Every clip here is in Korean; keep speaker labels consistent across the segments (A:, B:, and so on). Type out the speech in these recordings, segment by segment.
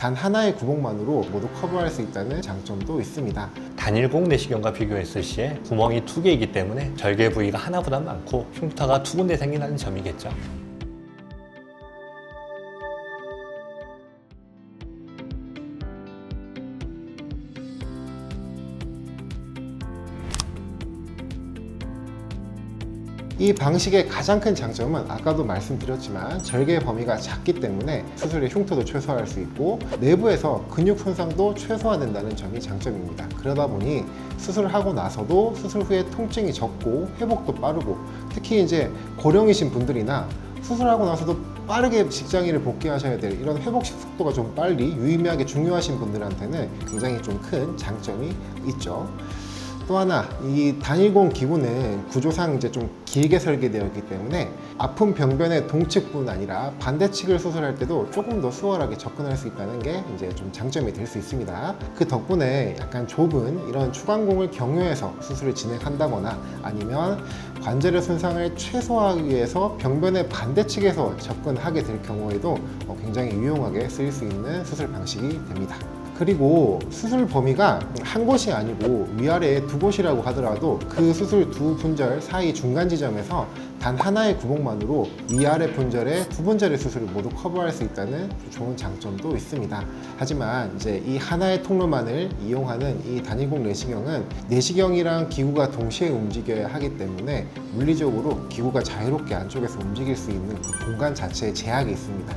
A: 단 하나의 구멍만으로 모두 커버할 수 있다는 장점도 있습니다.
B: 단일공 내시경과 비교했을 시에 구멍이 2개이기 때문에 절개 부위가 하나보다 많고 흉터가 2군데 생긴다는 점이겠죠.
A: 이 방식의 가장 큰 장점은 아까도 말씀드렸지만 절개 범위가 작기 때문에 수술의 흉터도 최소화할 수 있고 내부에서 근육 손상도 최소화된다는 점이 장점입니다. 그러다 보니 수술을 하고 나서도 수술 후에 통증이 적고 회복도 빠르고, 특히 이제 고령이신 분들이나 수술하고 나서도 빠르게 직장인을 복귀하셔야 될 이런 회복 속도가 좀 빨리 유의미하게 중요하신 분들한테는 굉장히 좀 큰 장점이 있죠. 또 하나, 이 단일공 기구는 구조상 이제 좀 길게 설계되어 있기 때문에 아픈 병변의 동측뿐 아니라 반대측을 수술할 때도 조금 더 수월하게 접근할 수 있다는 게 이제 좀 장점이 될 수 있습니다. 그 덕분에 약간 좁은 이런 추간공을 경유해서 수술을 진행한다거나 아니면 관절의 손상을 최소화하기 위해서 병변의 반대측에서 접근하게 될 경우에도 굉장히 유용하게 쓰일 수 있는 수술 방식이 됩니다. 그리고 수술 범위가 한 곳이 아니고 위아래 두 곳이라고 하더라도 그 수술 두 분절 사이 중간 지점에서 단 하나의 구멍만으로 위아래 분절의 두 분절의 수술을 모두 커버할 수 있다는 좋은 장점도 있습니다. 하지만 이제 이 하나의 통로만을 이용하는 이 단일공 내시경은 내시경이랑 기구가 동시에 움직여야 하기 때문에 물리적으로 기구가 자유롭게 안쪽에서 움직일 수 있는 그 공간 자체에 제약이 있습니다.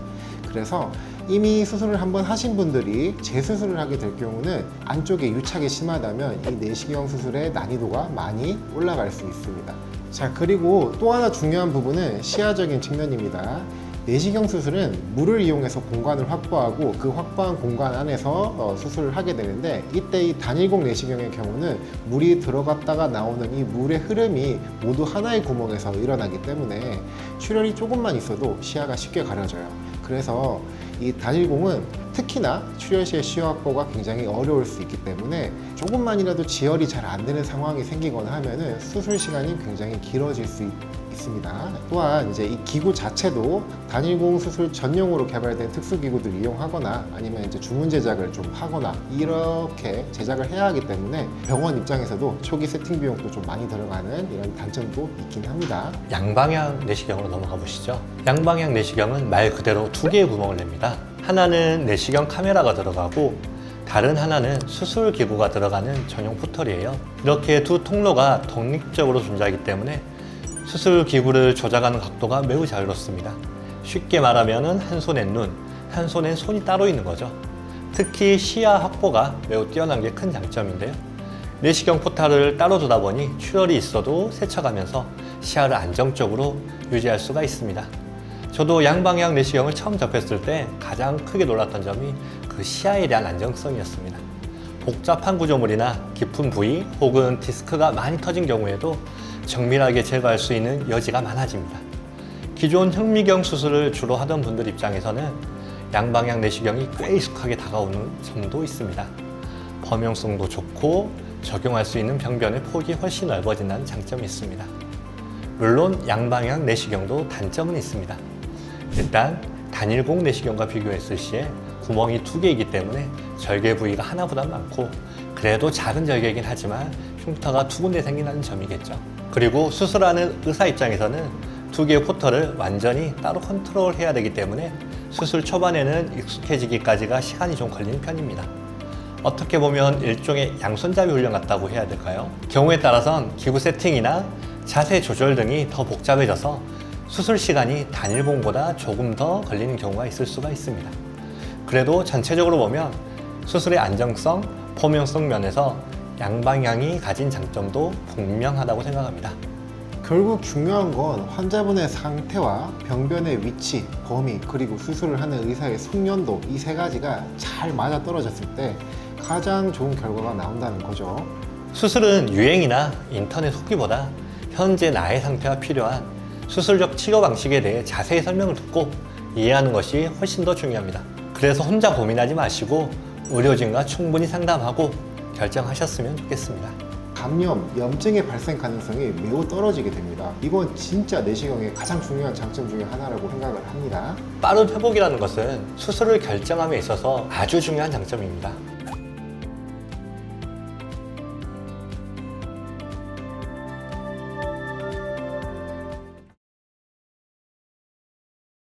A: 그래서 이미 수술을 한번 하신 분들이 재수술을 하게 될 경우는 안쪽에 유착이 심하다면 이 내시경 수술의 난이도가 많이 올라갈 수 있습니다. 자, 그리고 또 하나 중요한 부분은 시야적인 측면입니다. 내시경 수술은 물을 이용해서 공간을 확보하고 그 확보한 공간 안에서 수술을 하게 되는데, 이때 이 단일공 내시경의 경우는 물이 들어갔다가 나오는 이 물의 흐름이 모두 하나의 구멍에서 일어나기 때문에 출혈이 조금만 있어도 시야가 쉽게 가려져요. 그래서 이 단일공은 특히나 출혈 시의 시야 확보가 굉장히 어려울 수 있기 때문에 조금만이라도 지혈이 잘 안 되는 상황이 생기거나 하면은 수술 시간이 굉장히 길어질 수 있습니다. 또한 이제 이 기구 자체도 단일공 수술 전용으로 개발된 특수 기구들을 이용하거나 아니면 이제 주문 제작을 좀 하거나 이렇게 제작을 해야 하기 때문에 병원 입장에서도 초기 세팅 비용도 좀 많이 들어가는 이런 단점도 있긴 합니다.
B: 양방향 내시경으로 넘어가 보시죠. 양방향 내시경은 말 그대로 2개의 구멍을 냅니다. 하나는 내시경 카메라가 들어가고 다른 하나는 수술 기구가 들어가는 전용 포털이에요. 이렇게 두 통로가 독립적으로 존재하기 때문에 수술 기구를 조작하는 각도가 매우 자유롭습니다. 쉽게 말하면 한 손엔 눈, 한 손엔 손이 따로 있는 거죠. 특히 시야 확보가 매우 뛰어난 게 큰 장점인데요. 내시경 포탈을 따로 두다 보니 출혈이 있어도 세척하면서 시야를 안정적으로 유지할 수가 있습니다. 저도 양방향 내시경을 처음 접했을 때 가장 크게 놀랐던 점이 그 시야에 대한 안정성이었습니다. 복잡한 구조물이나 깊은 부위 혹은 디스크가 많이 터진 경우에도 정밀하게 제거할 수 있는 여지가 많아집니다. 기존 현미경 수술을 주로 하던 분들 입장에서는 양방향 내시경이 꽤 익숙하게 다가오는 점도 있습니다. 범용성도 좋고 적용할 수 있는 병변의 폭이 훨씬 넓어진다는 장점이 있습니다. 물론 양방향 내시경도 단점은 있습니다. 일단 단일공 내시경과 비교했을 시에 구멍이 2개이기 때문에 절개 부위가 하나보다 많고, 그래도 작은 절개이긴 하지만 흉터가 2군데 생긴다는 점이겠죠. 그리고 수술하는 의사 입장에서는 2개의 포털을 완전히 따로 컨트롤해야 되기 때문에 수술 초반에는 익숙해지기까지가 시간이 좀 걸리는 편입니다. 어떻게 보면 일종의 양손잡이 훈련 같다고 해야 될까요? 경우에 따라선 기구 세팅이나 자세 조절 등이 더 복잡해져서 수술 시간이 단일공보다 조금 더 걸리는 경우가 있을 수가 있습니다. 그래도 전체적으로 보면 수술의 안정성, 범용성 면에서 양방향이 가진 장점도 분명하다고 생각합니다.
A: 결국 중요한 건 환자분의 상태와 병변의 위치, 범위, 그리고 수술을 하는 의사의 숙련도, 이 세 가지가 잘 맞아떨어졌을 때 가장 좋은 결과가 나온다는 거죠.
B: 수술은 유행이나 인터넷 후기보다 현재 나의 상태와 필요한 수술적 치료 방식에 대해 자세히 설명을 듣고 이해하는 것이 훨씬 더 중요합니다. 그래서 혼자 고민하지 마시고 의료진과 충분히 상담하고 결정하셨으면 좋겠습니다.
A: 감염, 염증의 발생 가능성이 매우 떨어지게 됩니다. 이건 진짜 내시경의 가장 중요한 장점 중에 하나라고 생각을 합니다.
B: 빠른 회복이라는 것은 수술을 결정함에 있어서 아주 중요한 장점입니다.